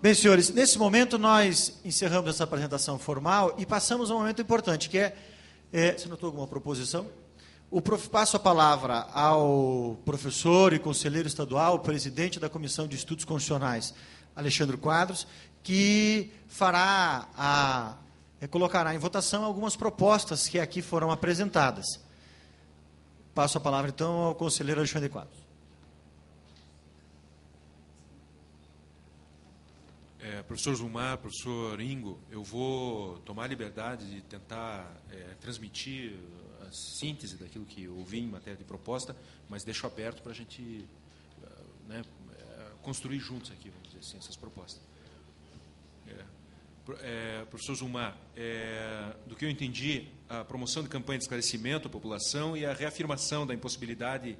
Bem, senhores, nesse momento nós encerramos essa apresentação formal e passamos a um momento importante, que você notou alguma proposição? Passo a palavra ao professor e conselheiro estadual, presidente da Comissão de Estudos Constitucionais, Alexandre Quadros, que colocará em votação algumas propostas que aqui foram apresentadas. Passo a palavra, então, ao conselheiro Alexandre Quadros. Professor Zumar, professor Ingo, eu vou tomar a liberdade de tentar transmitir a síntese daquilo que eu ouvi em matéria de proposta, mas deixo aberto para a gente construir juntos aqui, vamos dizer assim, essas propostas. Professor Zumar, do que eu entendi, a promoção de campanha de esclarecimento à população e a reafirmação da impossibilidade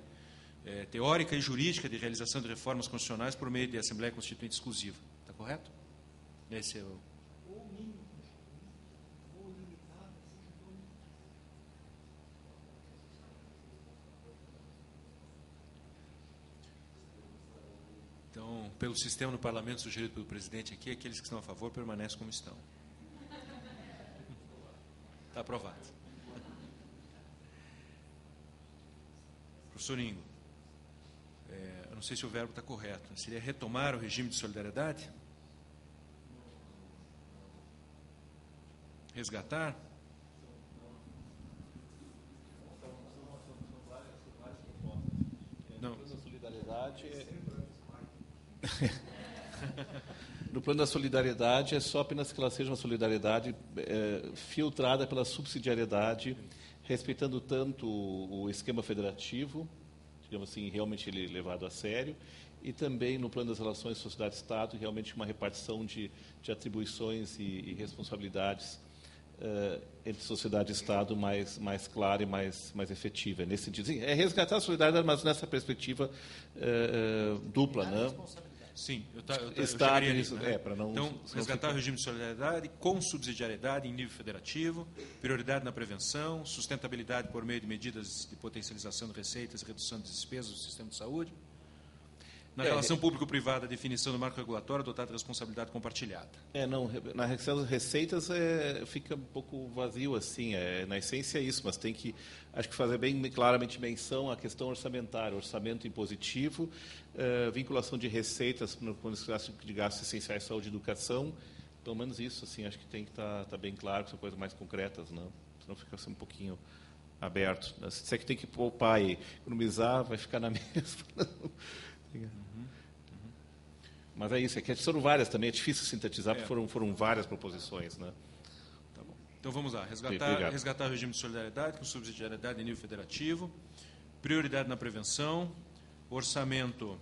teórica e jurídica de realização de reformas constitucionais por meio de Assembleia Constituinte exclusiva. Está correto? Esse é o... Então, pelo sistema no parlamento sugerido pelo presidente aqui, aqueles que estão a favor permanecem como estão. Está aprovado. Professor Ingo, eu não sei se o verbo está correto. Seria retomar o regime de solidariedade? Resgatar? Não. No plano da solidariedade, é só apenas que ela seja uma solidariedade filtrada pela subsidiariedade, respeitando tanto o esquema federativo, digamos assim, realmente ele levado a sério, e também no plano das relações sociedade-Estado, realmente uma repartição de atribuições e responsabilidades entre sociedade e Estado mais clara e mais efetiva. Nesse sentido, sim, é resgatar a solidariedade, mas nessa perspectiva dupla, né? Sim, eu chegaria nisso, para não... Então, resgatar o regime de solidariedade com subsidiariedade em nível federativo, prioridade na prevenção, sustentabilidade por meio de medidas de potencialização de receitas e redução de despesas do sistema de saúde. Na relação público-privada, a definição do marco regulatório adotada a responsabilidade compartilhada. Na questão das receitas fica um pouco vazio, assim, na essência é isso, mas tem que, acho que fazer bem claramente menção à questão orçamentária, orçamento impositivo, vinculação de receitas quando se trata de gastos essenciais, saúde e educação, pelo menos isso, assim, acho que tem que estar bem claro, que são coisas mais concretas, não? Senão fica assim, um pouquinho aberto. Se disser que tem que poupar e economizar, vai ficar na mesma. Mas é isso, que foram várias também, é difícil sintetizar, porque foram várias proposições, né? Tá bom. Então vamos lá, resgatar o regime de solidariedade com subsidiariedade em nível federativo, prioridade na prevenção, orçamento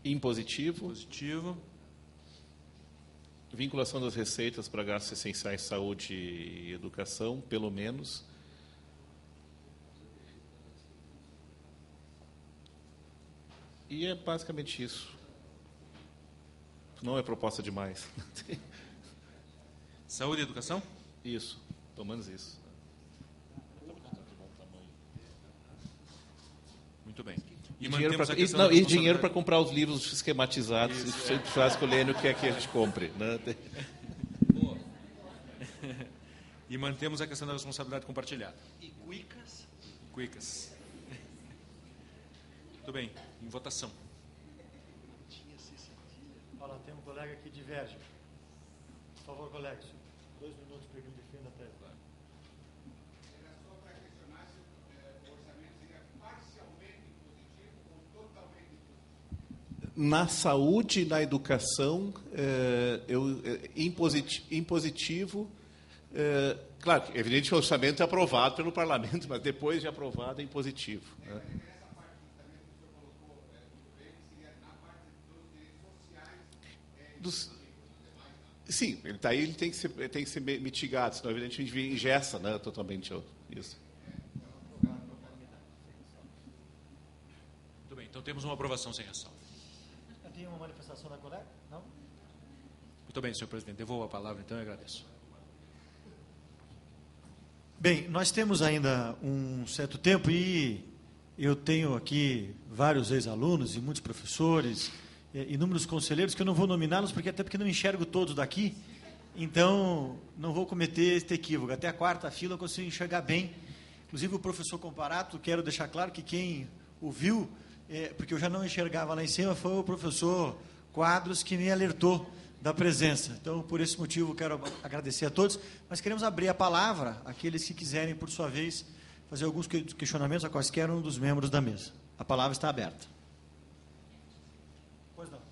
impositivo, vinculação das receitas para gastos essenciais, saúde e educação, pelo menos. E é basicamente isso. Não é proposta demais. Saúde e educação? Isso, pelo menos isso. Muito bem. E dinheiro para comprar os livros esquematizados, e sempre faz que o Lênio quer que a gente compre. Né? Boa. E mantemos a questão da responsabilidade compartilhada. E cuicas? Cuicas. Muito bem, em votação. Olha, tem um colega que diverge. Por favor, colega, 2 minutos para que ele defenda a tese. Era só para questionar se o orçamento seria parcialmente impositivo ou totalmente impositivo. Na saúde e na educação, impositivo. Claro, evidente que o orçamento é aprovado pelo parlamento, mas depois de aprovado é impositivo. Né? Sim, ele tem que ser mitigado, senão evidentemente engessa, né, totalmente isso. Muito bem, então temos uma aprovação sem ressalva. Tem uma manifestação da colega? Não? Muito bem, senhor presidente, devolvo a palavra, então, e agradeço. Bem, nós temos ainda um certo tempo e eu tenho aqui vários ex-alunos e muitos professores inúmeros conselheiros, que eu não vou nominá-los, até porque não enxergo todos daqui, então não vou cometer este equívoco. Até a quarta fila eu consigo enxergar bem. Inclusive o professor Comparato, quero deixar claro que quem o viu, porque eu já não enxergava lá em cima, foi o professor Quadros que me alertou da presença. Então, por esse motivo, quero agradecer a todos, mas queremos abrir a palavra àqueles que quiserem, por sua vez, fazer alguns questionamentos a quaisquer um dos membros da mesa. A palavra está aberta. Pois não. Eu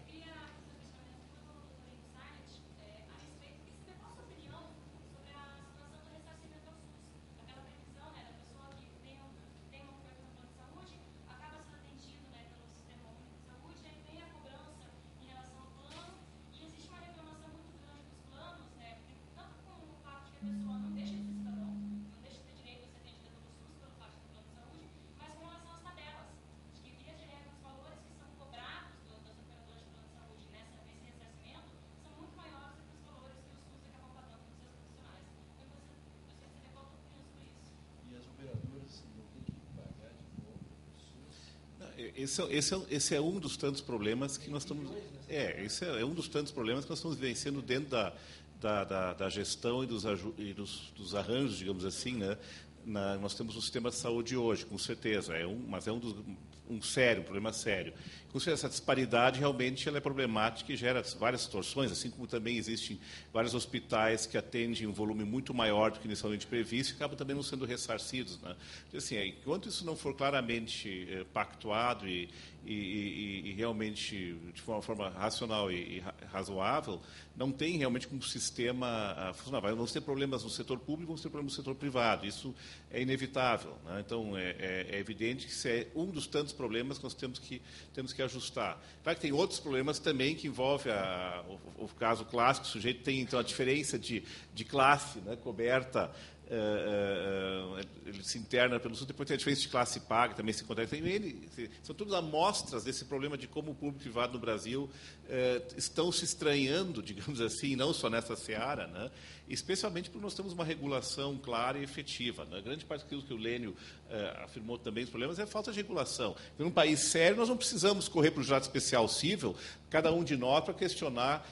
queria fazer um questionamento para o doutor Silent a respeito de qual a sua opinião sobre a situação do ressarcimento ao SUS. Aquela previsão, né, da pessoa que tem uma cobertura no plano de saúde, acaba sendo atendido, né, pelo Sistema Único de Saúde, aí vem a cobrança em relação ao plano, e existe uma reclamação muito grande dos planos, né, tanto com o fato de que a pessoa não deixa de ser cidadão, não deixa de ter direito a ser atendida pelo SUS, pelo fato do plano de saúde, mas com relação às tabelas, de que, via de regra, os valores que são cobrados das operadoras de plano de saúde nesse ressarcimento são muito maiores do que os valores que o SUS acaba pagando para os seus profissionais. Então, eu gostaria de saber qual a sua opinião sobre isso. E as operadoras não têm que pagar de novo o SUS? Esse é um dos tantos problemas que nós estamos. Esse é um dos tantos problemas que nós estamos vivenciando dentro da gestão e dos arranjos, digamos assim, né? Nós temos o sistema de saúde hoje, com certeza, mas é um problema sério. Com certeza, essa disparidade realmente ela é problemática e gera várias distorções, assim como também existem vários hospitais que atendem um volume muito maior do que inicialmente previsto e acabam também não sendo ressarcidos, né? Assim, enquanto isso não for claramente pactuado e realmente de uma forma racional e razoável, não tem realmente como sistema funcionar. Vamos ter problemas no setor público, vamos ter problemas no setor privado. Isso é inevitável, né? Então, é evidente que isso é um dos tantos problemas que nós temos que ajustar. Claro que tem outros problemas também que envolvem o caso clássico. O sujeito tem, então, a diferença de classe, né, coberta. Ele se interna pelo SUS, depois tem a diferença de classe paga, também se encontra. São todas amostras desse problema de como o público e privado no Brasil estão se estranhando, digamos assim, não só nessa seara, né? Especialmente porque nós temos uma regulação clara e efetiva, né? Grande parte daquilo que o Lênio afirmou também, os problemas é a falta de regulação. Em um país sério, nós não precisamos correr para o Juizado Especial Cível, cada um de nós, para questionar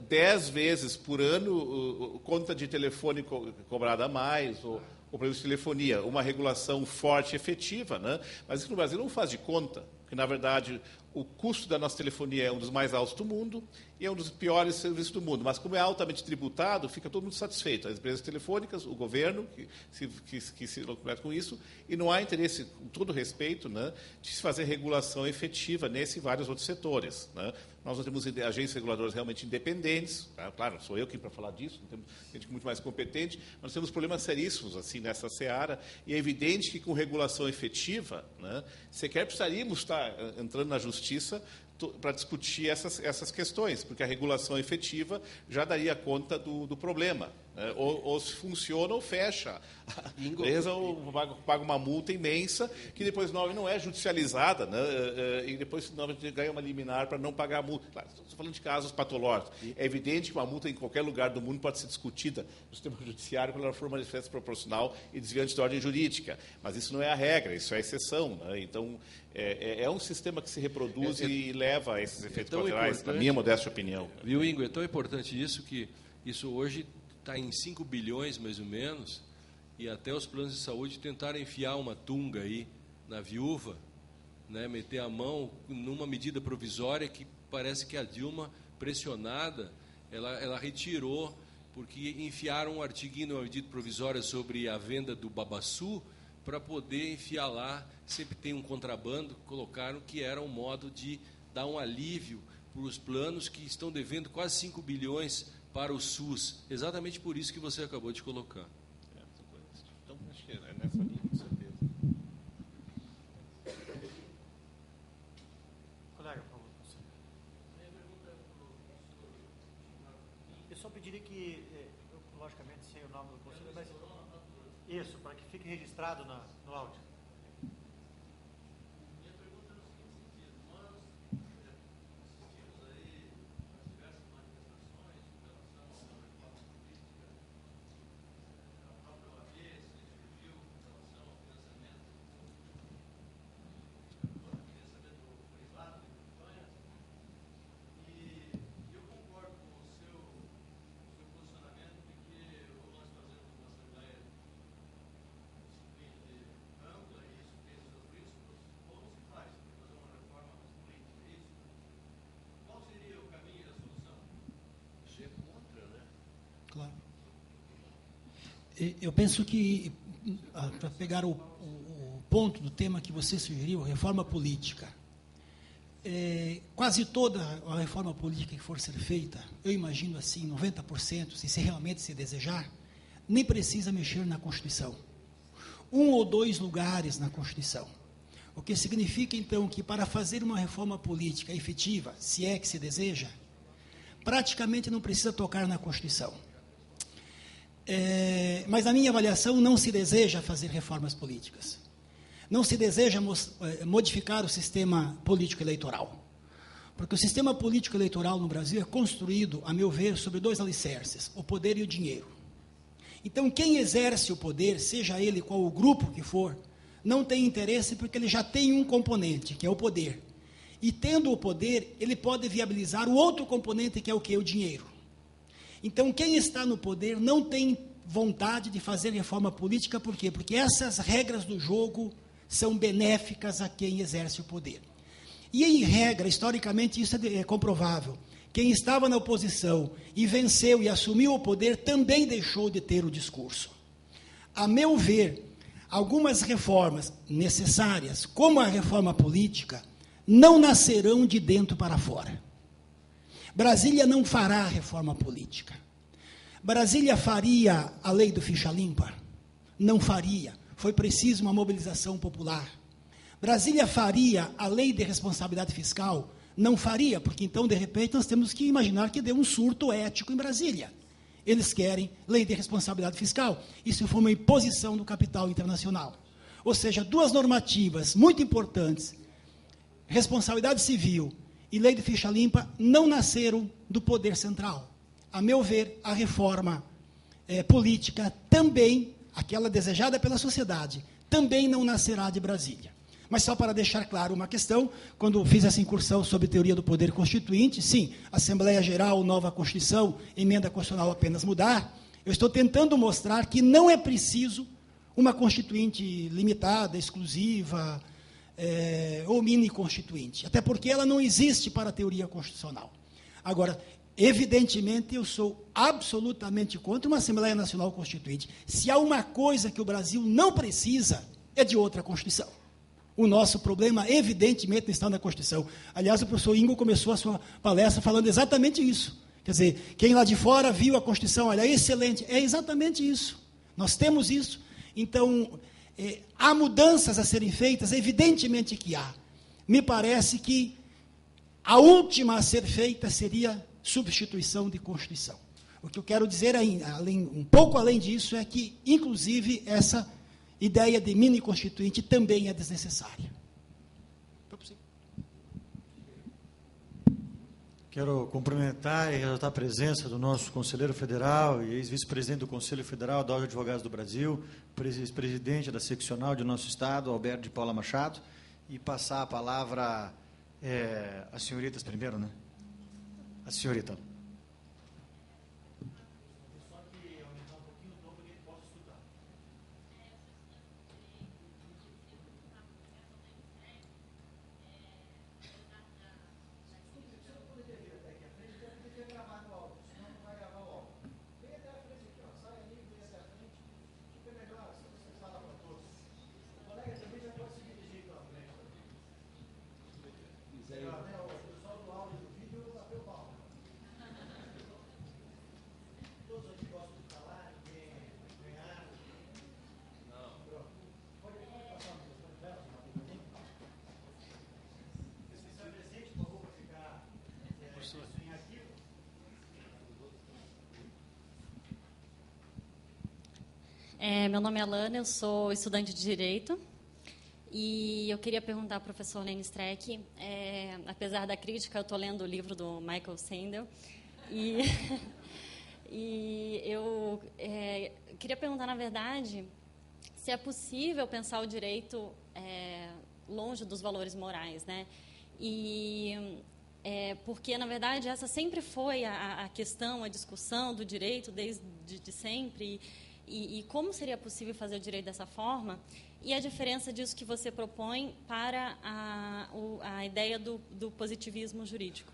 10 vezes por ano conta de telefone cobrada a mais, ou problemas de telefonia, uma regulação forte e efetiva, né? Mas isso no Brasil não faz de conta, porque, na verdade, o custo da nossa telefonia é um dos mais altos do mundo e é um dos piores serviços do mundo. Mas, como é altamente tributado, fica todo mundo satisfeito. As empresas telefônicas, o governo, que se locomete com isso, e não há interesse, com todo respeito, né, de se fazer regulação efetiva nesse e vários outros setores, né? Nós não temos agências reguladoras realmente independentes, tá? Claro, sou eu aqui para falar disso, não temos gente muito mais competente, mas nós temos problemas seríssimos assim, nessa seara, e é evidente que com regulação efetiva, né, sequer precisaríamos estar entrando na justiça para discutir essas questões, porque a regulação efetiva já daria conta do problema, né? Ou se funciona ou fecha. A empresa paga uma multa imensa, que depois não é judicializada, né? E depois ganha uma liminar para não pagar a multa. Claro, estou falando de casos patológicos. É evidente que uma multa em qualquer lugar do mundo pode ser discutida no sistema judiciário quando ela for manifesta proporcional e desviante da ordem jurídica. Mas isso não é a regra, isso é a exceção, né? Então, é um sistema que se reproduz e leva a esses efeitos colaterais, na minha modesta opinião. Viu, Ingo? É tão importante isso que isso hoje está em 5 bilhões, mais ou menos, e até os planos de saúde tentaram enfiar uma tunga aí na viúva, né, meter a mão numa medida provisória que parece que a Dilma, pressionada, ela retirou, porque enfiaram um artiguinho numa medida provisória sobre a venda do babaçu, para poder enfiar lá, sempre tem um contrabando, colocaram que era um modo de dar um alívio para os planos que estão devendo quase 5 bilhões para o SUS. Exatamente por isso que você acabou de colocar. Então, acho que é nessa linha, com certeza. Colega, por favor. Eu só pediria que, logicamente, sem o nome do conselheiro, mas isso, para que fique registrado no áudio. Minha pergunta é no seguinte sentido: nós assistimos aí a diversas manifestações em relação à reforma política, a própria OAB se dirigiu em relação ao financiamento do privado da campanha. Eu penso que, para pegar o ponto do tema que você sugeriu, reforma política, quase toda a reforma política que for ser feita, eu imagino assim, 90%, se realmente se desejar, nem precisa mexer na Constituição. 1 ou 2 lugares na Constituição. O que significa, então, que para fazer uma reforma política efetiva, se é que se deseja, praticamente não precisa tocar na Constituição. Mas, na minha avaliação, não se deseja fazer reformas políticas. Não se deseja modificar o sistema político eleitoral. Porque o sistema político eleitoral no Brasil é construído, a meu ver, sobre 2 alicerces, o poder e o dinheiro. Então, quem exerce o poder, seja ele qual o grupo que for, não tem interesse porque ele já tem um componente, que é o poder. E tendo o poder, ele pode viabilizar o outro componente, que é o quê? O dinheiro. Então, quem está no poder não tem vontade de fazer reforma política, por quê? Porque essas regras do jogo são benéficas a quem exerce o poder. E, em regra, historicamente, isso é comprovável. Quem estava na oposição e venceu e assumiu o poder também deixou de ter o discurso. A meu ver, algumas reformas necessárias, como a reforma política, não nascerão de dentro para fora. Brasília não fará reforma política. Brasília faria a lei do ficha limpa? Não faria. Foi preciso uma mobilização popular. Brasília faria a lei de responsabilidade fiscal? Não faria, porque então, de repente, nós temos que imaginar que deu um surto ético em Brasília. Eles querem lei de responsabilidade fiscal. Isso foi uma imposição do capital internacional. Ou seja, 2 normativas muito importantes, responsabilidade civil e lei de ficha limpa, não nasceram do poder central. A meu ver, a reforma política também, aquela desejada pela sociedade, também não nascerá de Brasília. Mas só para deixar claro uma questão, quando fiz essa incursão sobre teoria do poder constituinte, sim, Assembleia Geral, nova Constituição, emenda constitucional apenas mudar, eu estou tentando mostrar que não é preciso uma constituinte limitada, exclusiva, ou mini-constituinte, até porque ela não existe para a teoria constitucional. Agora, evidentemente, eu sou absolutamente contra uma Assembleia Nacional Constituinte. Se há uma coisa que o Brasil não precisa, é de outra Constituição. O nosso problema, evidentemente, está na Constituição. Aliás, o professor Ingo começou a sua palestra falando exatamente isso. Quer dizer, quem lá de fora viu a Constituição, olha, excelente, é exatamente isso. Nós temos isso. Então, há mudanças a serem feitas, evidentemente que há. Me parece que a última a ser feita seria substituição de Constituição. O que eu quero dizer, um pouco além disso, é que, inclusive, essa ideia de mini-constituinte também é desnecessária. Quero cumprimentar e ressaltar a presença do nosso conselheiro federal e ex-vice-presidente do Conselho Federal da Ordem de Advogados do Brasil, presidente da seccional de nosso estado, Alberto de Paula Machado, e passar a palavra às senhoritas primeiro, né? A senhorita. Meu nome é Alana, eu sou estudante de Direito e eu queria perguntar ao professor Lênin Streck, apesar da crítica, eu estou lendo o livro do Michael Sandel e eu queria perguntar, na verdade, se é possível pensar o direito longe dos valores morais, né? Porque, na verdade, essa sempre foi a questão, a discussão do direito desde sempre. E como seria possível fazer o direito dessa forma? E a diferença disso que você propõe para a ideia do positivismo jurídico?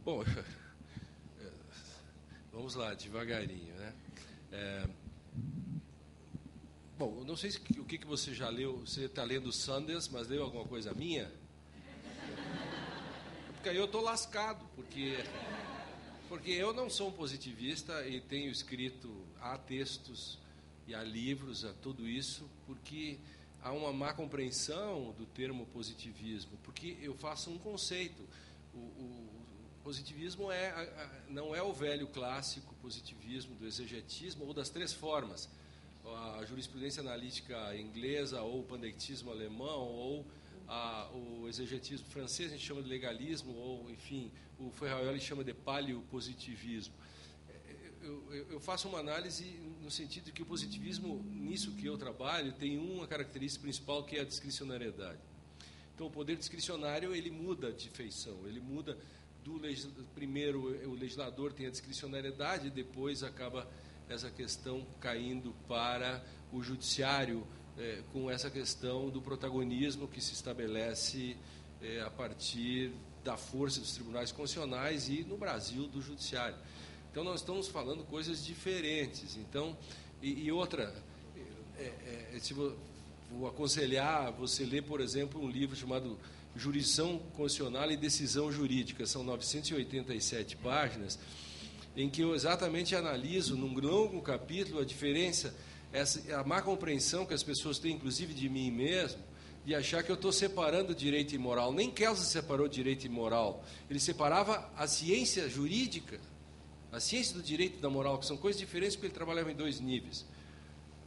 Bom, vamos lá, devagarinho, né? Bom, eu não sei o que você já leu. Você está lendo Sanders, mas leu alguma coisa minha? Porque aí eu estou lascado, porque eu não sou um positivista e tenho escrito, há textos e há livros, há tudo isso, porque há uma má compreensão do termo positivismo, porque eu faço um conceito. O positivismo não é o velho clássico positivismo do exegetismo ou das três formas. A jurisprudência analítica inglesa, ou o pandectismo alemão, ou o exegetismo francês, a gente chama de legalismo, ou, enfim, o Ferraioli chama de paleopositivismo. Eu faço uma análise no sentido de que o positivismo, nisso que eu trabalho, tem uma característica principal, que é a discricionariedade. Então, o poder discricionário, ele muda de feição, ele muda primeiro o legislador tem a discricionariedade, e depois acaba essa questão caindo para o judiciário, com essa questão do protagonismo que se estabelece a partir da força dos tribunais constitucionais e, no Brasil, do judiciário. Então, nós estamos falando coisas diferentes. Então, e outra, vou aconselhar você ler, por exemplo, um livro chamado Jurisdição Constitucional e Decisão Jurídica. São 987 páginas, em que eu exatamente analiso, num longo capítulo, a diferença, a má compreensão que as pessoas têm, inclusive de mim mesmo, de achar que eu estou separando direito e moral. Nem Kelsen separou direito e moral. Ele separava a ciência jurídica, a ciência do direito e da moral, que são coisas diferentes, porque ele trabalhava em dois níveis.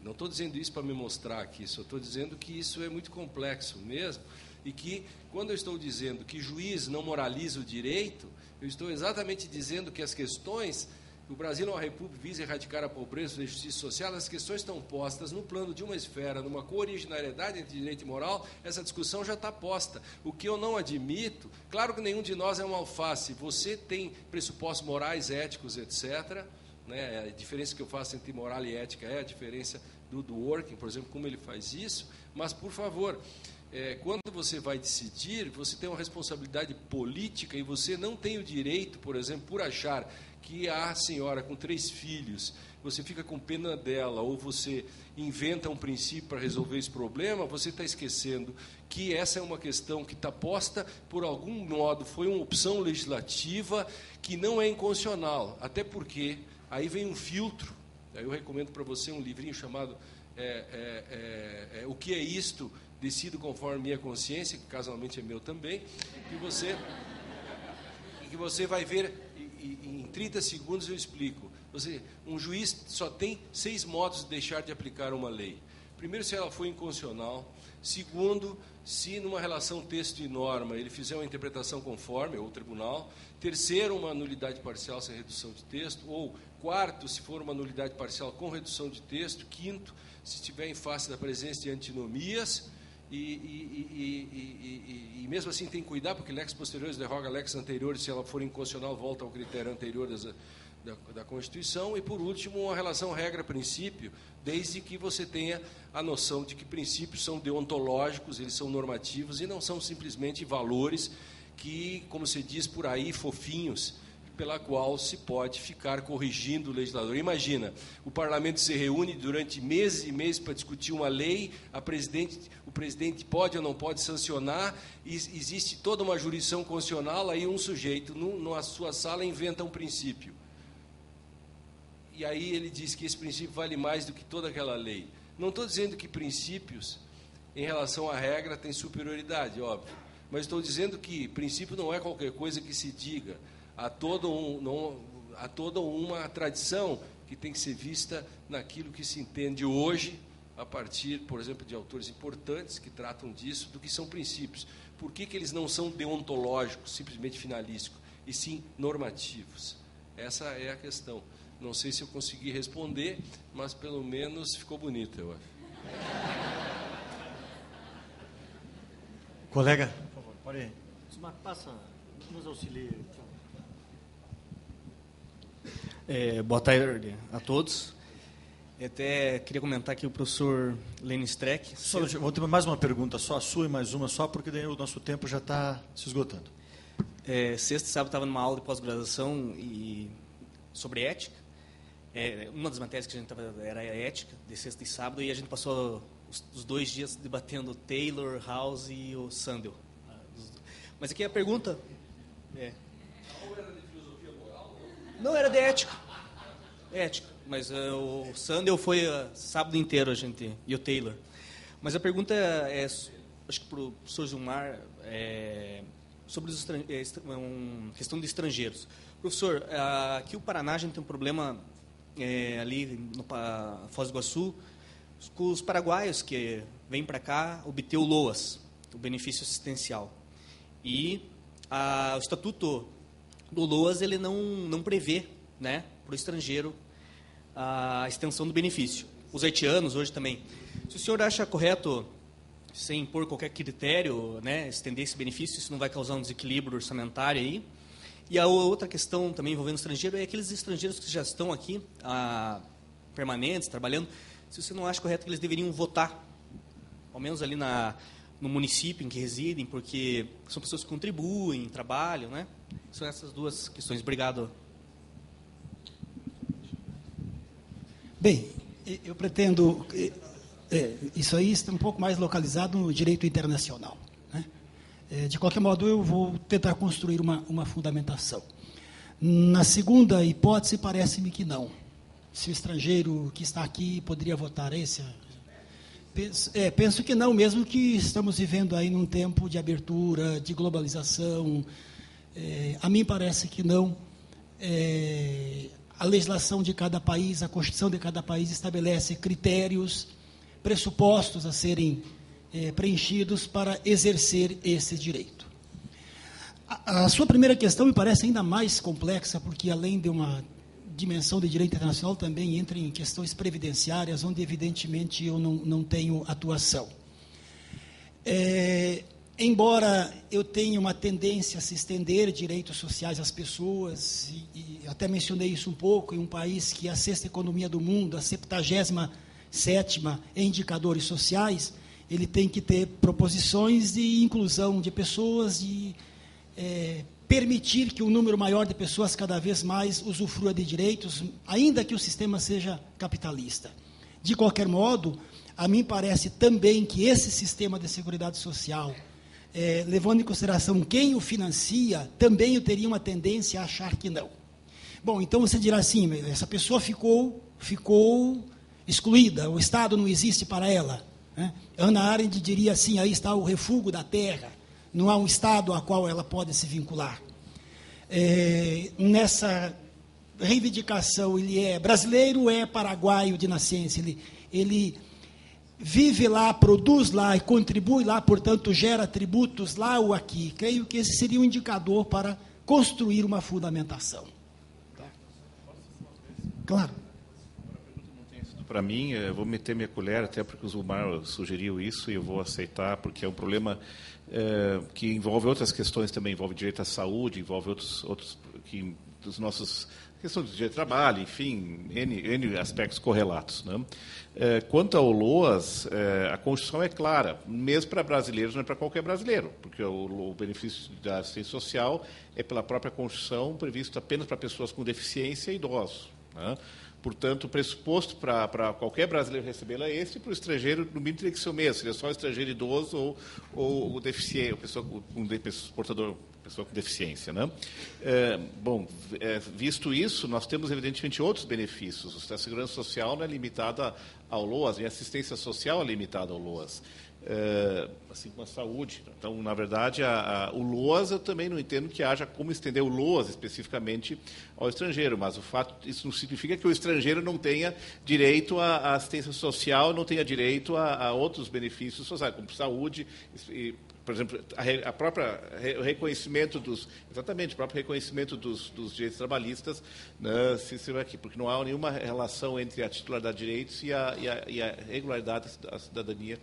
Não estou dizendo isso para me mostrar aqui, só estou dizendo que isso é muito complexo mesmo, e que, quando eu estou dizendo que juiz não moraliza o direito, eu estou exatamente dizendo que as questões, o Brasil é uma república, visa erradicar a pobreza e a justiça social, as questões estão postas no plano de uma esfera, numa cooriginariedade entre direito e moral, essa discussão já está posta. O que eu não admito, claro que nenhum de nós é um alface, você tem pressupostos morais, éticos, etc., né? A diferença que eu faço entre moral e ética é a diferença do Working, por exemplo, como ele faz isso, mas, por favor, quando você vai decidir, você tem uma responsabilidade política e você não tem o direito, por exemplo, por achar que a senhora com 3 filhos, você fica com pena dela, ou você inventa um princípio para resolver esse problema, você está esquecendo que essa é uma questão que está posta, por algum modo, foi uma opção legislativa que não é inconstitucional, até porque aí vem um filtro. Eu recomendo para você um livrinho chamado O que é isto? Decido conforme minha consciência, que casualmente é meu também, que você vai ver, em 30 segundos eu explico. Um juiz só tem 6 modos de deixar de aplicar uma lei. Primeiro, se ela foi inconstitucional. Segundo, se numa relação texto e norma ele fizer uma interpretação conforme, ou o tribunal. Terceiro, uma nulidade parcial sem redução de texto. Ou quarto, se for uma nulidade parcial com redução de texto. Quinto, se estiver em face da presença de antinomias. E mesmo assim tem que cuidar, porque lex posteriores derroga lex anteriores, se ela for inconstitucional, volta ao critério anterior da Constituição. E, por último, uma relação regra-princípio, desde que você tenha a noção de que princípios são deontológicos, eles são normativos e não são simplesmente valores que, como se diz por aí, fofinhos, pela qual se pode ficar corrigindo o legislador. Imagina, o parlamento se reúne durante meses e meses para discutir uma lei, o presidente pode ou não pode sancionar, e existe toda uma jurisdição constitucional, aí um sujeito, na sua sala, inventa um princípio. E aí ele diz que esse princípio vale mais do que toda aquela lei. Não estou dizendo que princípios, em relação à regra, têm superioridade, óbvio, mas estou dizendo que princípio não é qualquer coisa que se diga. Há toda uma tradição que tem que ser vista naquilo que se entende hoje, a partir, por exemplo, de autores importantes que tratam disso, do que são princípios. Por que eles não são deontológicos, simplesmente finalísticos, e sim normativos? Essa é a questão. Não sei se eu consegui responder, mas pelo menos ficou bonito, eu acho. Colega, por favor, pode ir. Passa, nos auxilie. Boa tarde a todos. Até queria comentar aqui o professor Lênin Streck. Vou ter mais uma pergunta, só a sua e mais uma só, porque daí o nosso tempo já está se esgotando. Sexta e sábado estava numa aula de pós-graduação sobre ética, Uma das matérias que a gente estava era a ética, de sexta e sábado, e a gente passou os 2 dias debatendo Taylor, House e o Sandel. Mas aqui a pergunta... Não, era de ética. Ética. Mas o Sandel foi sábado inteiro, a gente, e o Taylor. Mas a pergunta é, acho que para o professor Gilmar, sobre questão de estrangeiros. Professor, aqui o Paraná a gente tem um problema ali no Foz do Iguaçu, com os paraguaios que vêm para cá obter o LOAS, o benefício assistencial. E o Estatuto do LOAS ele não prevê, né, para o estrangeiro a extensão do benefício. Os haitianos hoje também. Se o senhor acha correto, sem impor qualquer critério, né, estender esse benefício, isso não vai causar um desequilíbrio orçamentário aí? E a outra questão também envolvendo o estrangeiro é aqueles estrangeiros que já estão aqui, permanentes, trabalhando, se você não acha correto que eles deveriam votar, ao menos ali no município em que residem, porque são pessoas que contribuem, trabalham, né? São essas 2 questões. Obrigado. Bem, eu pretendo... isso aí está um pouco mais localizado no direito internacional, né? De qualquer modo, eu vou tentar construir uma fundamentação. Na segunda hipótese, parece-me que não. Se o estrangeiro que está aqui poderia votar, penso que não, mesmo que estamos vivendo aí num tempo de abertura, de globalização. A mim parece que não. A legislação de cada país, a Constituição de cada país estabelece critérios, pressupostos a serem preenchidos para exercer esse direito. A sua primeira questão me parece ainda mais complexa, porque além de uma dimensão de direito internacional, também entra em questões previdenciárias, onde evidentemente eu não tenho atuação. Embora eu tenha uma tendência a se estender direitos sociais às pessoas, e até mencionei isso um pouco, em um país que é a 6ª economia do mundo, a 77ª em indicadores sociais, ele tem que ter proposições de inclusão de pessoas, de permitir que um número maior de pessoas cada vez mais usufrua de direitos, ainda que o sistema seja capitalista. De qualquer modo, a mim parece também que esse sistema de seguridade social, levando em consideração quem o financia, também eu teria uma tendência a achar que não. Bom, então você dirá assim, essa pessoa ficou excluída, o Estado não existe para ela, né? Hannah Arendt diria assim, aí está o refúgio da terra, não há um Estado a qual ela pode se vincular. Nessa reivindicação, ele é brasileiro, é paraguaio de nascença, ele vive lá, produz lá e contribui lá, portanto, gera tributos lá ou aqui. Creio que esse seria um indicador para construir uma fundamentação. Tá? Claro. Para mim, eu vou meter minha colher, até porque o Zumar sugeriu isso, e eu vou aceitar, porque é um problema que envolve outras questões também, envolve direito à saúde, envolve outros dos nossos questões de direito de trabalho, enfim, N aspectos correlatos, né? Quanto ao LOAS, a Constituição é clara, mesmo para brasileiros, não é para qualquer brasileiro, porque o benefício da assistência social é pela própria Constituição previsto apenas para pessoas com deficiência e idosos, né? Portanto, o pressuposto para qualquer brasileiro recebê-la é esse, e para o estrangeiro, no mínimo, teria que ser o mesmo, seria só o estrangeiro idoso ou o deficiente, pessoa com deficiência, né? Visto isso, nós temos, evidentemente, outros benefícios. A segurança social não é limitada ao LOAS, e a assistência social é limitada ao LOAS. Assim como a saúde. Então, na verdade, o LOAS, eu também não entendo que haja como estender o LOAS especificamente ao estrangeiro, mas isso não significa que o estrangeiro não tenha direito à assistência social, não tenha direito a outros benefícios sociais, como saúde, por exemplo, o reconhecimento dos direitos trabalhistas, né, aqui, porque não há nenhuma relação entre a titularidade de direitos e a regularidade da cidadania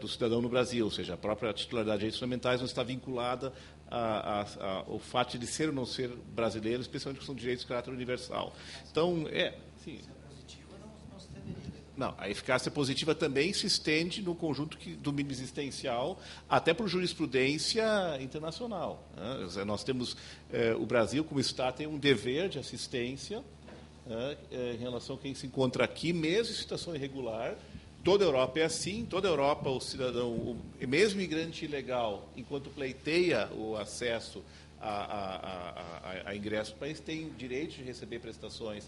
do cidadão no Brasil, ou seja, a própria titularidade de direitos fundamentais não está vinculada ao fato de ser ou não ser brasileiro, especialmente porque são direitos de caráter universal. Então, sim. Não, a eficácia positiva também se estende no conjunto do mínimo existencial até por jurisprudência internacional, né? Nós temos, o Brasil, como Estado, tem um dever de assistência em relação a quem se encontra aqui, mesmo em situação irregular. Toda a Europa é assim, toda a Europa o cidadão, mesmo imigrante ilegal, enquanto pleiteia o acesso a ingresso no país, tem direito de receber prestações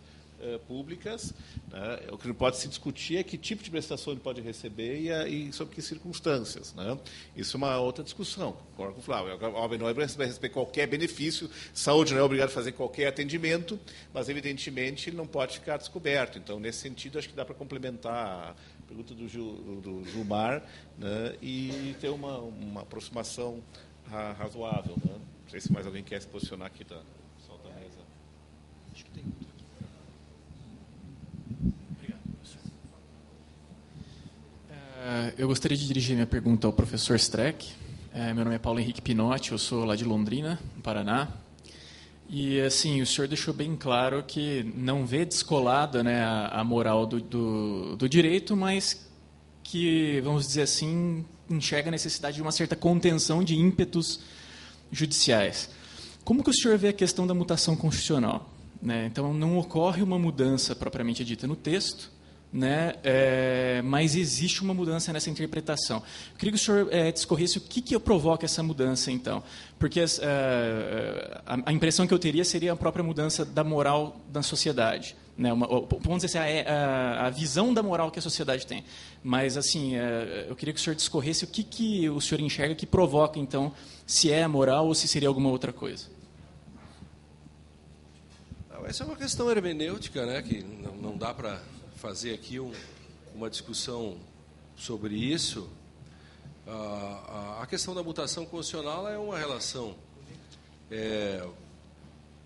públicas. Né? O que não pode se discutir é que tipo de prestação ele pode receber e sob que circunstâncias. Né? Isso é uma outra discussão. Concordo com o Flávio. Óbvio, não é para receber qualquer benefício, saúde não é obrigado a fazer qualquer atendimento, mas, evidentemente, ele não pode ficar descoberto. Então, nesse sentido, acho que dá para complementar a pergunta do Gilmar, né? E ter uma aproximação razoável. Né? Não sei se mais alguém quer se posicionar aqui da mesa. Acho que tem. Eu gostaria de dirigir minha pergunta ao professor Streck. Meu nome é Paulo Henrique Pinotti, eu sou lá de Londrina, no Paraná. E, assim, o senhor deixou bem claro que não vê descolada, né, a moral do direito, mas que, vamos dizer assim, enxerga a necessidade de uma certa contenção de ímpetos judiciais. Como que o senhor vê a questão da mutação constitucional? Né? Então, não ocorre uma mudança propriamente dita no texto, né? Mas existe uma mudança nessa interpretação. Eu queria que o senhor discorresse o que provoca essa mudança, então. Porque a impressão que eu teria seria a própria mudança da moral da sociedade. Né? Vamos dizer assim, a visão da moral que a sociedade tem. Mas, assim, eu queria que o senhor discorresse o que o senhor enxerga que provoca, então, se é a moral ou se seria alguma outra coisa. Essa é uma questão hermenêutica, né, que não dá para fazer aqui uma discussão sobre isso. A questão da mutação constitucional é uma relação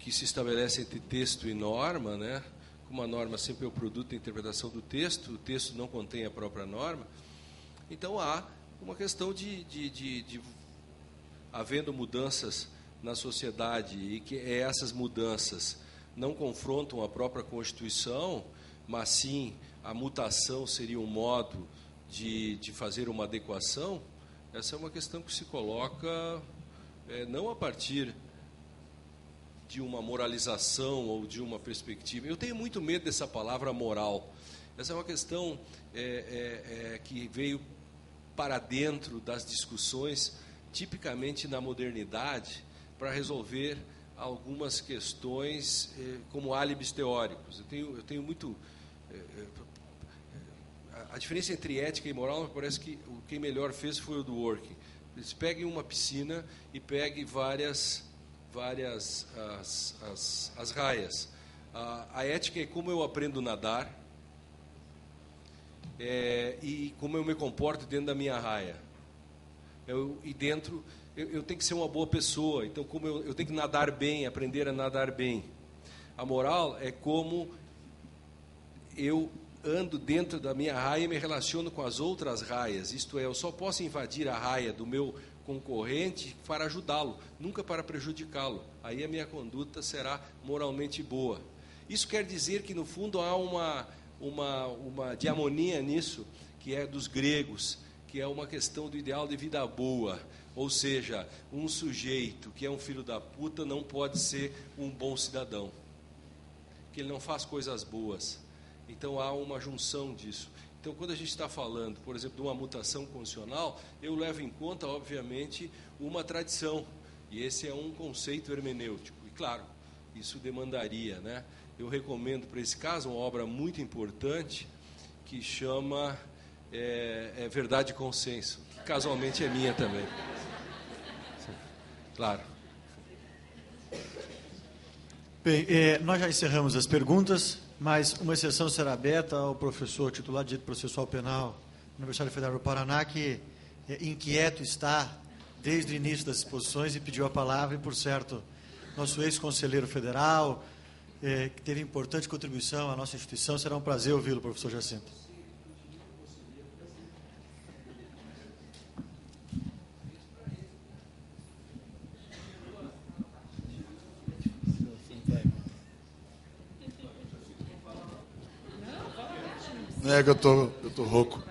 que se estabelece entre texto e norma, né? Como a norma sempre é o produto da interpretação do texto, o texto não contém a própria norma. Então há uma questão de havendo mudanças na sociedade e que essas mudanças não confrontam a própria Constituição, mas sim a mutação seria um modo de fazer uma adequação. Essa é uma questão que se coloca não a partir de uma moralização ou de uma perspectiva. Eu tenho muito medo dessa palavra moral. Essa é uma questão que veio para dentro das discussões, tipicamente na modernidade, para resolver algumas questões como álibis teóricos. Eu tenho muito... A diferença entre ética e moral, me parece que quem melhor fez foi o do Dworkin. Eles peguem uma piscina e peguem várias as raias. A ética é como eu aprendo a nadar e como eu me comporto dentro da minha raia. Eu tenho que ser uma boa pessoa, então como eu tenho que nadar bem, aprender a nadar bem. A moral é como eu ando dentro da minha raia e me relaciono com as outras raias. Isto é, eu só posso invadir a raia do meu concorrente para ajudá-lo, nunca para prejudicá-lo. Aí a minha conduta será moralmente boa. Isso quer dizer que, no fundo, há uma diamonia nisso, que é dos gregos, que é uma questão do ideal de vida boa. Ou seja, um sujeito que é um filho da puta não pode ser um bom cidadão, que ele não faz coisas boas. Então há uma junção disso. Então, quando a gente está falando, por exemplo, de uma mutação constitucional, eu levo em conta, obviamente, uma tradição. E esse é um conceito hermenêutico. E, claro, isso demandaria, né? Eu recomendo, para esse caso, uma obra muito importante que chama Verdade e Consenso, que casualmente é minha também. Claro. Bem, nós já encerramos as perguntas, mas uma exceção será aberta ao professor titular de Direito Processual Penal da Universidade Federal do Paraná, que inquieto está desde o início das exposições e pediu a palavra, e, por certo, nosso ex-conselheiro federal, que teve importante contribuição à nossa instituição. Será um prazer ouvi-lo, professor Jacinto. Não é que eu tô rouco.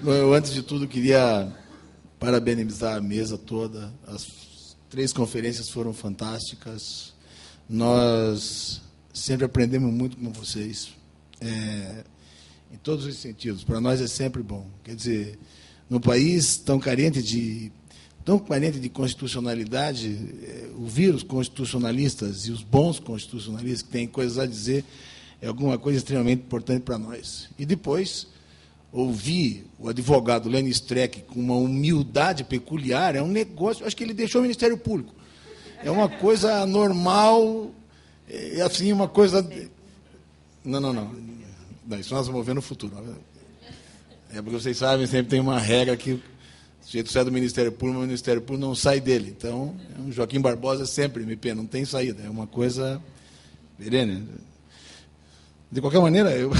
Eu, antes de tudo, queria parabenizar a mesa toda. As 3 conferências foram fantásticas. Nós sempre aprendemos muito com vocês, em todos os sentidos. Para nós é sempre bom. Quer dizer, no país tão carente de constitucionalidade, ouvir os constitucionalistas e os bons constitucionalistas que têm coisas a dizer é alguma coisa extremamente importante para nós. E depois, ouvir o advogado Lenny Streck com uma humildade peculiar é um negócio. Acho que ele deixou o Ministério Público. É uma coisa normal, é assim, uma coisa... Não, isso nós vamos ver no futuro. É porque vocês sabem, sempre tem uma regra que o sujeito sai do Ministério Público, mas o Ministério Público não sai dele. Então, o Joaquim Barbosa é sempre MP, não tem saída. É uma coisa perene. De qualquer maneira, eu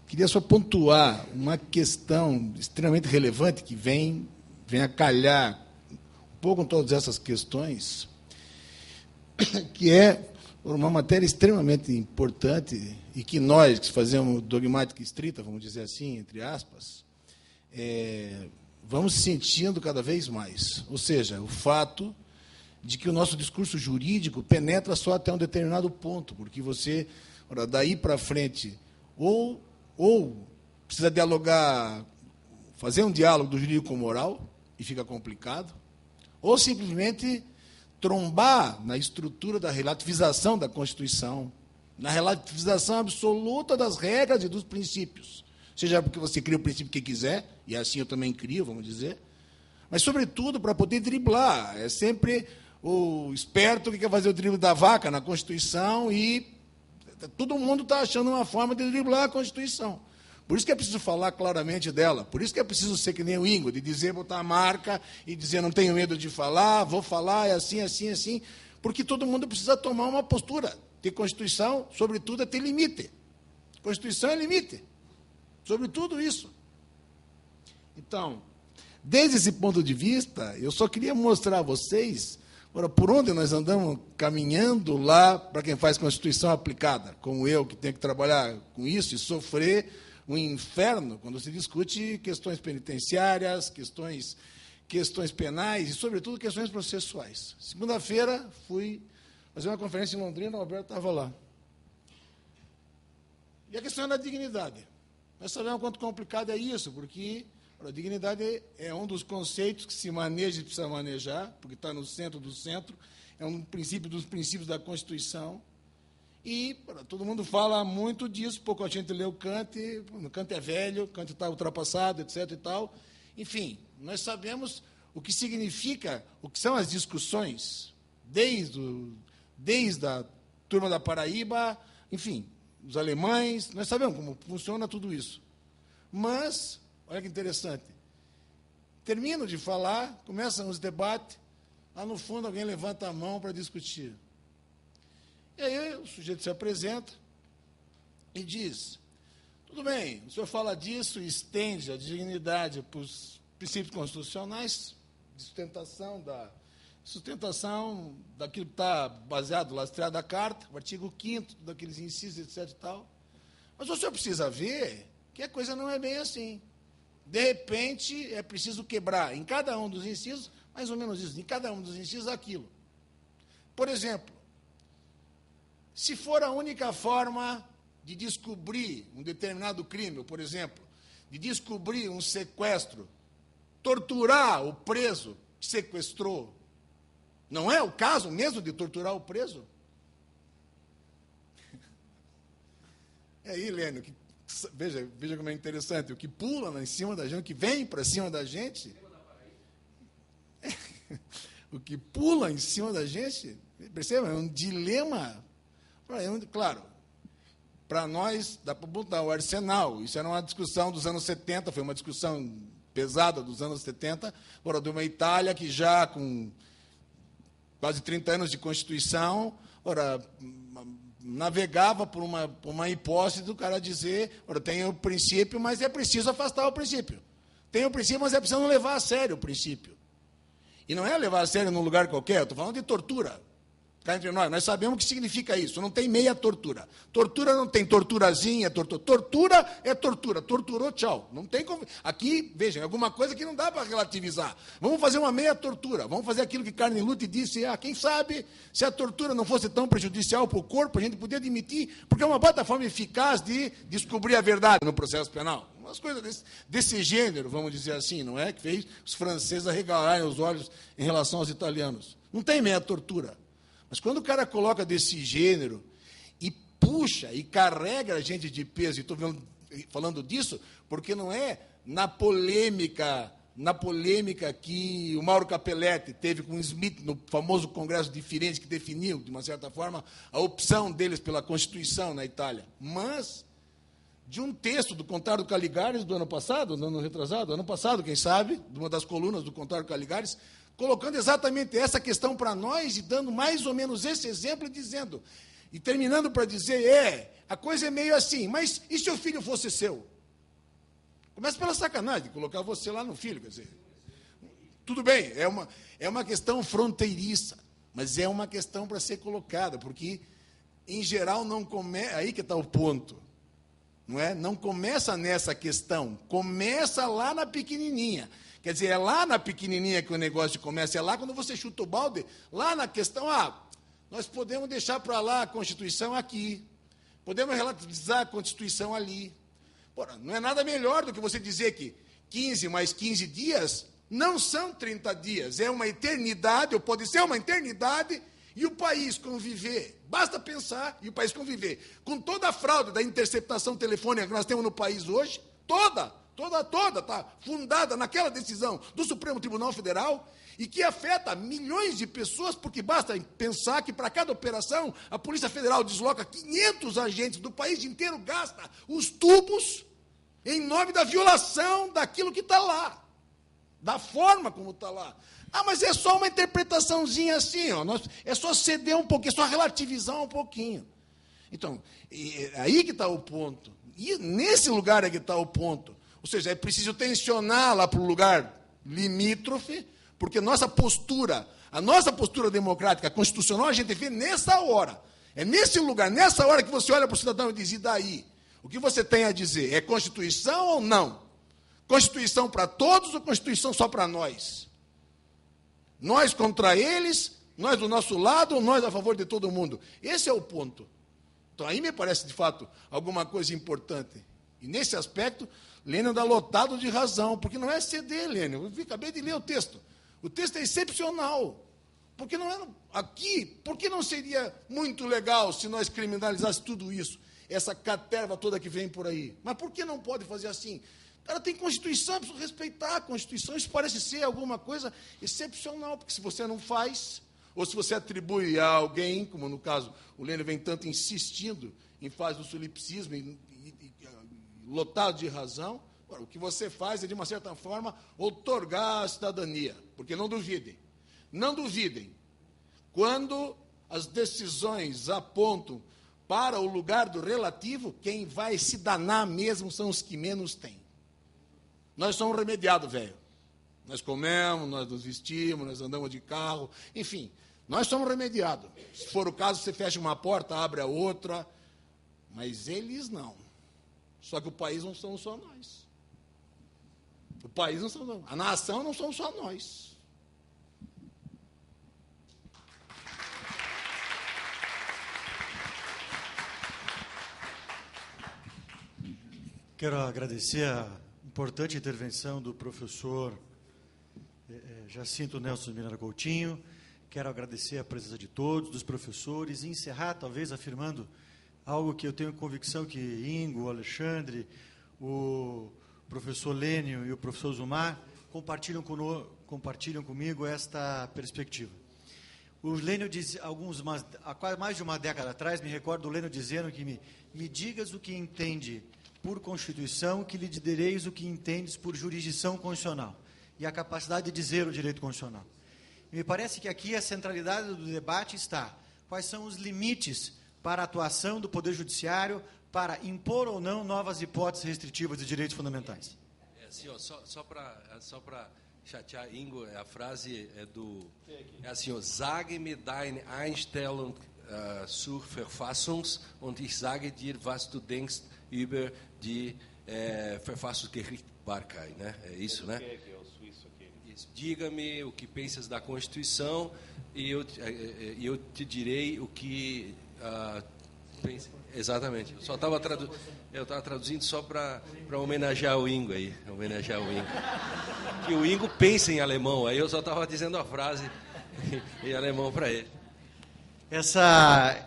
queria só pontuar uma questão extremamente relevante que vem a calhar um pouco com todas essas questões, que é uma matéria extremamente importante e que nós, que fazemos dogmática estrita, vamos dizer assim, entre aspas, vamos sentindo cada vez mais. Ou seja, o fato de que o nosso discurso jurídico penetra só até um determinado ponto, porque você, daí para frente, ou precisa dialogar, fazer um diálogo do jurídico com o moral, e fica complicado, ou simplesmente trombar na estrutura da relativização da Constituição, na relativização absoluta das regras e dos princípios. Seja porque você cria o princípio que quiser, e assim eu também crio, vamos dizer, mas, sobretudo, para poder driblar. É sempre o esperto que quer fazer o drible da vaca na Constituição e todo mundo está achando uma forma de driblar a Constituição. Por isso que é preciso falar claramente dela, por isso que é preciso ser que nem o Ingo, de dizer, botar a marca e dizer, não tenho medo de falar, vou falar, é assim, assim, assim, porque todo mundo precisa tomar uma postura. Ter Constituição, sobretudo, é ter limite. Constituição é limite. Sobre tudo isso. Então, desde esse ponto de vista, eu só queria mostrar a vocês por onde nós andamos caminhando lá para quem faz Constituição aplicada, como eu, que tenho que trabalhar com isso e sofrer um inferno quando se discute questões penitenciárias, questões penais e, sobretudo, questões processuais. Segunda-feira, fui fazer uma conferência em Londrina, o Alberto estava lá. E a questão é da dignidade. Nós sabemos quanto complicado é isso, porque a dignidade é um dos conceitos que se maneja e precisa manejar, porque está no centro do centro, é um princípio dos princípios da Constituição. E todo mundo fala muito disso, pouco a gente lê o Kant é velho, Kant está ultrapassado, etc. e tal. Enfim, nós sabemos o que significa, o que são as discussões, desde a turma da Paraíba, enfim, os alemães, nós sabemos como funciona tudo isso. Mas, olha que interessante, termino de falar, começam os debates, lá no fundo alguém levanta a mão para discutir. E aí o sujeito se apresenta e diz, tudo bem, o senhor fala disso e estende a dignidade para os princípios constitucionais, de sustentação daquilo que está baseado, lastreado da Carta, o artigo 5º, daqueles incisos, etc. e tal. Mas o senhor precisa ver que a coisa não é bem assim. De repente, é preciso quebrar em cada um dos incisos, mais ou menos isso, em cada um dos incisos, aquilo. Por exemplo, se for a única forma de descobrir um determinado crime, ou, por exemplo, de descobrir um sequestro, torturar o preso que sequestrou, não é o caso mesmo de torturar o preso? E aí, Lênio, veja como é interessante, o que pula em cima da gente, o que vem para cima da gente, o que pula em cima da gente, perceba, é um dilema. Claro, para nós, dá para botar o arsenal. Isso era uma discussão dos anos 70, foi uma discussão pesada dos anos 70, de uma Itália que já com quase 30 anos de Constituição, navegava por uma hipótese do cara dizer, tem o princípio, mas é preciso afastar o princípio. Tem o princípio, mas é preciso não levar a sério o princípio. E não é levar a sério num lugar qualquer, eu estou falando de tortura. Cá entre nós sabemos o que significa isso. Não tem meia tortura. Tortura não tem torturazinha, tortura. Tortura é tortura. Torturou, tchau. Não tem como. Aqui, vejam, é alguma coisa que não dá para relativizar. Vamos fazer uma meia tortura. Vamos fazer aquilo que Carmen Lute disse. Quem sabe, se a tortura não fosse tão prejudicial para o corpo, a gente podia admitir, porque é uma baita forma eficaz de descobrir a verdade no processo penal. Umas coisas desse gênero, vamos dizer assim, não é? Que fez os franceses arregalarem os olhos em relação aos italianos. Não tem meia tortura. Mas quando o cara coloca desse gênero e puxa e carrega a gente de peso, e estou falando disso porque não é na polêmica que o Mauro Capelletti teve com o Smith no famoso Congresso de Firenze, que definiu, de uma certa forma, a opção deles pela Constituição na Itália, mas de um texto do Contário Caligares do ano passado, no ano retrasado, ano passado, quem sabe, de uma das colunas do Contário Caligares, colocando exatamente essa questão para nós e dando mais ou menos esse exemplo e dizendo, e terminando para dizer, a coisa é meio assim, mas e se o filho fosse seu? Começa pela sacanagem, de colocar você lá no filho, quer dizer. Tudo bem, é uma questão fronteiriça, mas é uma questão para ser colocada, porque, em geral, não começa, aí que está o ponto, não é? Não começa nessa questão, começa lá na pequenininha. Quer dizer, é lá na pequenininha que o negócio começa, é lá quando você chuta o balde, lá na questão, nós podemos deixar para lá a Constituição aqui, podemos relativizar a Constituição ali. Porra, não é nada melhor do que você dizer que 15 mais 15 dias não são 30 dias, é uma eternidade, ou pode ser uma eternidade, e o país conviver, basta pensar, e o país conviver, com toda a fraude da interceptação telefônica que nós temos no país hoje, toda, está fundada naquela decisão do Supremo Tribunal Federal e que afeta milhões de pessoas, porque basta pensar que para cada operação a Polícia Federal desloca 500 agentes do país inteiro, gasta os tubos em nome da violação daquilo que está lá, da forma como está lá. Mas é só uma interpretaçãozinha assim, é só ceder um pouquinho, é só relativizar um pouquinho. Então, é aí que está o ponto. E nesse lugar é que está o ponto. Ou seja, é preciso tensionar lá para o lugar limítrofe, porque a nossa postura democrática, constitucional, a gente vê nessa hora. É nesse lugar, nessa hora que você olha para o cidadão e diz, e daí? O que você tem a dizer? É Constituição ou não? Constituição para todos ou Constituição só para nós? Nós contra eles, nós do nosso lado ou nós a favor de todo mundo? Esse é o ponto. Então, aí me parece, de fato, alguma coisa importante. E, nesse aspecto, Lênin dá lotado de razão, porque não é ceder, Lênin. Eu acabei de ler o texto. O texto é excepcional. Porque não é aqui, por que não seria muito legal se nós criminalizássemos tudo isso? Essa caterva toda que vem por aí. Mas por que não pode fazer assim? O cara tem Constituição, precisa respeitar a Constituição. Isso parece ser alguma coisa excepcional, porque se você não faz, ou se você atribui a alguém, como no caso o Lênin vem tanto insistindo em fase do solipsismo, lotado de razão, o que você faz é, de uma certa forma, outorgar a cidadania. Porque não duvidem, quando as decisões apontam para o lugar do relativo, quem vai se danar mesmo são os que menos têm. Nós somos remediados, velho. Nós comemos, nós nos vestimos, nós andamos de carro, enfim, nós somos remediados. Se for o caso, você fecha uma porta, abre a outra, mas eles não. Só que o país não somos só nós. O país não somos nós. A nação não somos só nós. Quero agradecer a importante intervenção do professor Jacinto Nelson Miranda Coutinho. Quero agradecer a presença de todos, dos professores, e encerrar, talvez, afirmando algo que eu tenho convicção que Ingo, o Alexandre, o professor Lênio e o professor Zumar compartilham comigo esta perspectiva. O Lênio diz, há mais de uma década atrás, me recordo do Lênio dizendo que me digas o que entende por Constituição, que lhe direis o que entendes por jurisdição constitucional, e a capacidade de dizer o direito constitucional. E me parece que aqui a centralidade do debate está: quais são os limites para a atuação do Poder Judiciário para impor ou não novas hipóteses restritivas de direitos fundamentais? Assim, só para chatear, Ingo, a frase é assim, ó, sage mir deine Einstellung zur Verfassungs und ich sage dir, was du denkst über die Verfassungsgerichtsbarkeit, né? É isso, né? Isso. Diga-me o que pensas da Constituição e eu te direi o que pensa. Exatamente. Eu estava traduzindo só para homenagear o Ingo aí, que o Ingo pensa em alemão, aí eu só estava dizendo a frase em alemão para ele.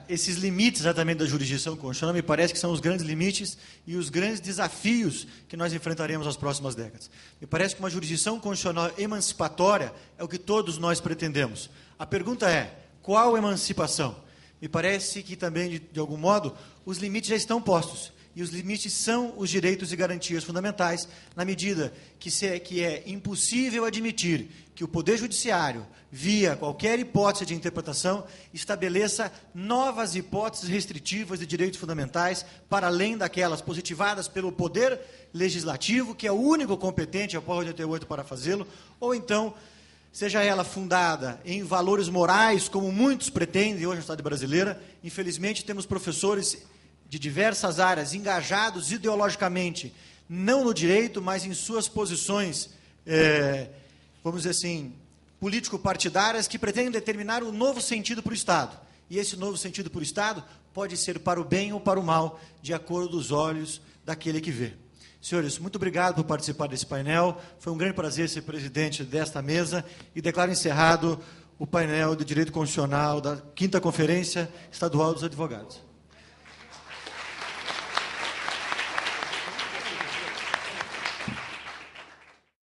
Esses limites exatamente da jurisdição constitucional me parece que são os grandes limites e os grandes desafios que nós enfrentaremos nas próximas décadas. Me parece que uma jurisdição constitucional emancipatória é o que todos nós pretendemos. A pergunta é, qual emancipação? Me parece que também, de algum modo, os limites já estão postos. E os limites são os direitos e garantias fundamentais, na medida que é impossível admitir que o Poder Judiciário, via qualquer hipótese de interpretação, estabeleça novas hipóteses restritivas de direitos fundamentais, para além daquelas positivadas pelo Poder Legislativo, que é o único competente, após 88, para fazê-lo, ou então, seja ela fundada em valores morais, como muitos pretendem hoje na sociedade brasileira. Infelizmente, temos professores de diversas áreas, engajados ideologicamente, não no direito, mas em suas posições, vamos dizer assim, político-partidárias, que pretendem determinar um novo sentido para o Estado. E esse novo sentido para o Estado pode ser para o bem ou para o mal, de acordo dos olhos daquele que vê. Senhores, muito obrigado por participar desse painel. Foi um grande prazer ser presidente desta mesa e declaro encerrado o painel de Direito Constitucional da 5ª Conferência Estadual dos Advogados.